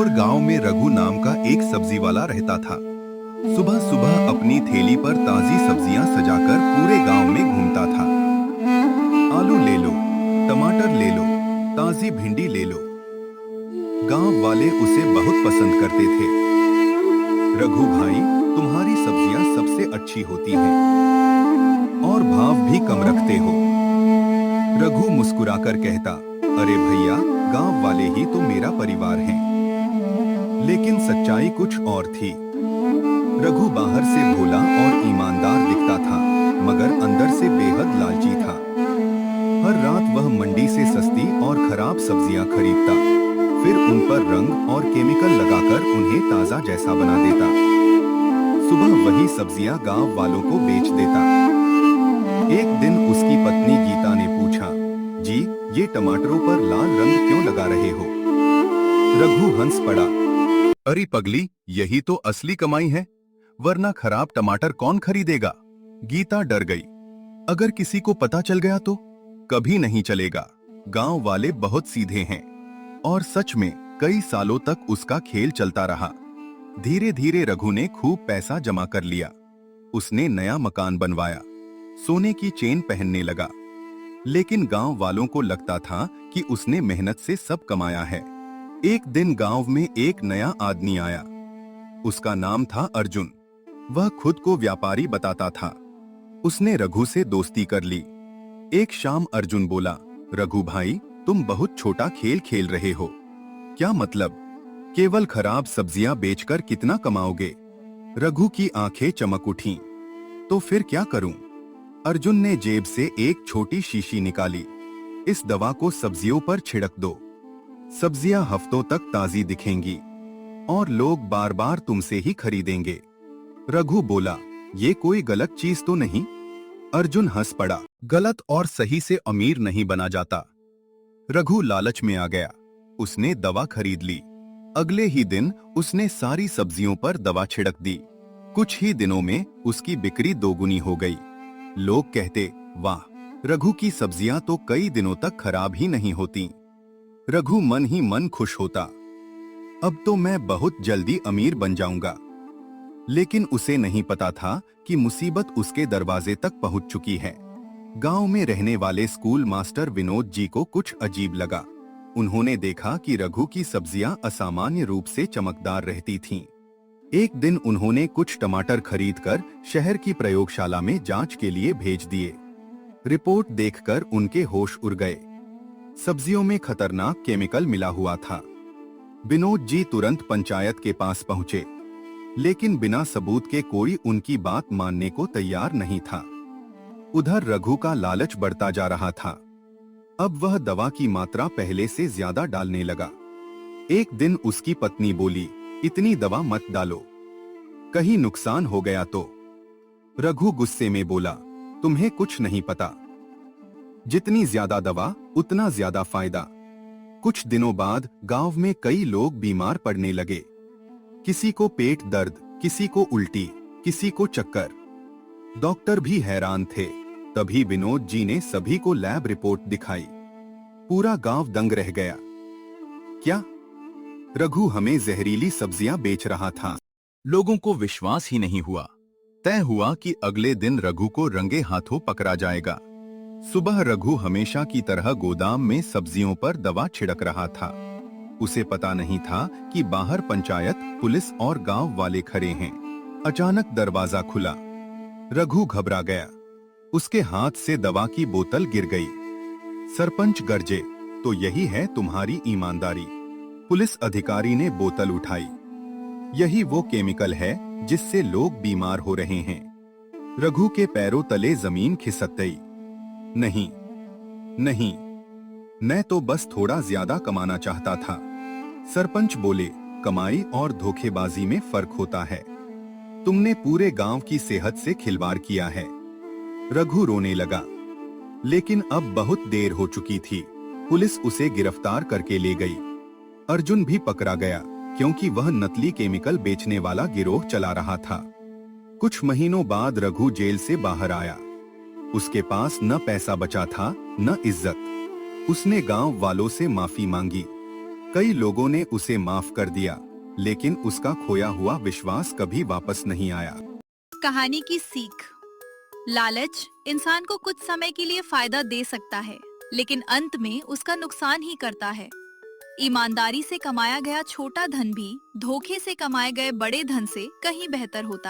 जयपुर गांव में रघु नाम का एक सब्जी वाला रहता था। सुबह सुबह अपनी थैली पर ताजी सब्जियां सजाकर पूरे गांव में घूमता था। आलू ले लो, टमाटर ले लो, ताजी भिंडी ले लो। गांव वाले उसे बहुत पसंद करते थे। रघु भाई, तुम्हारी सब्जियां सबसे अच्छी होती हैं और भाव भी कम रखते हो। रघु मुस्कुराकर कहता, अरे भैया, गांव वाले ही तो मेरा परिवार हैं। लेकिन सच्चाई कुछ और थी। रघु बाहर से भोला और ईमानदार दिखता था, मगर अंदर से बेहद लालची था। हर रात वह मंडी से सस्ती और खराब सब्जियां खरीदता, फिर उन पर रंग और केमिकल लगाकर उन्हें ताजा जैसा बना देता। सुबह वही सब्जियां गांव वालों को बेच देता। एक दिन उसकी पत्नी गीता ने पूछा, जी, ये टमाटरों पर लाल रंग क्यों लगा रहे हो? रघु हंस पड़ा, अरे पगली, यही तो असली कमाई है, वरना खराब टमाटर कौन खरीदेगा? गीता डर गई। अगर किसी को पता चल गया तो? कभी नहीं चलेगा। गांव वाले बहुत सीधे हैं। और सच में कई सालों तक उसका खेल चलता रहा। धीरे धीरे रघु ने खूब पैसा जमा कर लिया। उसने नया मकान बनवाया, सोने की चेन पहनने लगा। लेकिन गांव वालों को लगता था कि उसने मेहनत से सब कमाया है। एक दिन गांव में एक नया आदमी आया। उसका नाम था अर्जुन। वह खुद को व्यापारी बताता था। उसने रघु से दोस्ती कर ली। एक शाम अर्जुन बोला, रघु भाई, तुम बहुत छोटा खेल खेल रहे हो। क्या मतलब? केवल खराब सब्जियां बेचकर कितना कमाओगे? रघु की आंखें चमक उठीं। तो फिर क्या करूं? अर्जुन ने जेब से एक छोटी शीशी निकाली। इस दवा को सब्जियों पर छिड़क दो। सब्जियां हफ्तों तक ताजी दिखेंगी और लोग बार बार तुमसे ही खरीदेंगे। रघु बोला, ये कोई गलत चीज तो नहीं? अर्जुन हंस पड़ा, गलत और सही से अमीर नहीं बना जाता। रघु लालच में आ गया। उसने दवा खरीद ली। अगले ही दिन उसने सारी सब्जियों पर दवा छिड़क दी। कुछ ही दिनों में उसकी बिक्री दोगुनी हो गई। लोग कहते, वाह, रघु की सब्जियां तो कई दिनों तक खराब ही नहीं होती। रघु मन ही मन खुश होता, अब तो मैं बहुत जल्दी अमीर बन जाऊंगा। लेकिन उसे नहीं पता था कि मुसीबत उसके दरवाजे तक पहुंच चुकी है। गांव में रहने वाले स्कूल मास्टर विनोद जी को कुछ अजीब लगा। उन्होंने देखा कि रघु की सब्जियां असामान्य रूप से चमकदार रहती थीं। एक दिन उन्होंने कुछ टमाटर खरीदकर शहर की प्रयोगशाला में जांच के लिए भेज दिए। रिपोर्ट देखकर उनके होश उड़ गए। सब्जियों में खतरनाक केमिकल मिला हुआ था। विनोद जी तुरंत पंचायत के पास पहुंचे, लेकिन बिना सबूत के कोई उनकी बात मानने को तैयार नहीं था। उधर रघु का लालच बढ़ता जा रहा था। अब वह दवा की मात्रा पहले से ज्यादा डालने लगा। एक दिन उसकी पत्नी बोली, इतनी दवा मत डालो, कहीं नुकसान हो गया तो? रघु गुस्से में बोला, तुम्हें कुछ नहीं पता। जितनी ज्यादा दवा उतना ज्यादा फायदा। कुछ दिनों बाद गांव में कई लोग बीमार पड़ने लगे। किसी को पेट दर्द, किसी को उल्टी, किसी को चक्कर। डॉक्टर भी हैरान थे। तभी विनोद जी ने सभी को लैब रिपोर्ट दिखाई। पूरा गांव दंग रह गया। क्या? रघु हमें जहरीली सब्जियां बेच रहा था। लोगों को विश्वास ही नहीं हुआ। तय हुआ कि अगले दिन रघु को रंगे हाथों पकड़ा जाएगा। सुबह रघु हमेशा की तरह गोदाम में सब्जियों पर दवा छिड़क रहा था। उसे पता नहीं था कि बाहर पंचायत, पुलिस और गांव वाले खड़े हैं। अचानक दरवाजा खुला। रघु घबरा गया। उसके हाथ से दवा की बोतल गिर गई। सरपंच गरजे, तो यही है तुम्हारी ईमानदारी? पुलिस अधिकारी ने बोतल उठाई। यही वो केमिकल है जिससे लोग बीमार हो रहे हैं। रघु के पैरों तले जमीन खिसक गई। नहीं, नहीं, मैं तो बस थोड़ा ज्यादा कमाना चाहता था। सरपंच बोले, कमाई और धोखेबाजी में फर्क होता है। तुमने पूरे गांव की सेहत से खिलवाड़ किया है। रघु रोने लगा। लेकिन अब बहुत देर हो चुकी थी। पुलिस उसे गिरफ्तार करके ले गई। अर्जुन भी पकड़ा गया, क्योंकि वह नकली केमिकल बेचने वाला गिरोह चला रहा था। कुछ महीनों बाद रघु जेल से बाहर आया। उसके पास न पैसा बचा था, न इज्जत। उसने गांव वालों से माफी मांगी। कई लोगों ने उसे माफ कर दिया, लेकिन उसका खोया हुआ विश्वास कभी वापस नहीं आया। कहानी की सीख। लालच इंसान को कुछ समय के लिए फायदा दे सकता है, लेकिन अंत में उसका नुकसान ही करता है। ईमानदारी से कमाया गया छोटा धन भी धोखे से कमाए गए बड़े धन से कहीं बेहतर होता है।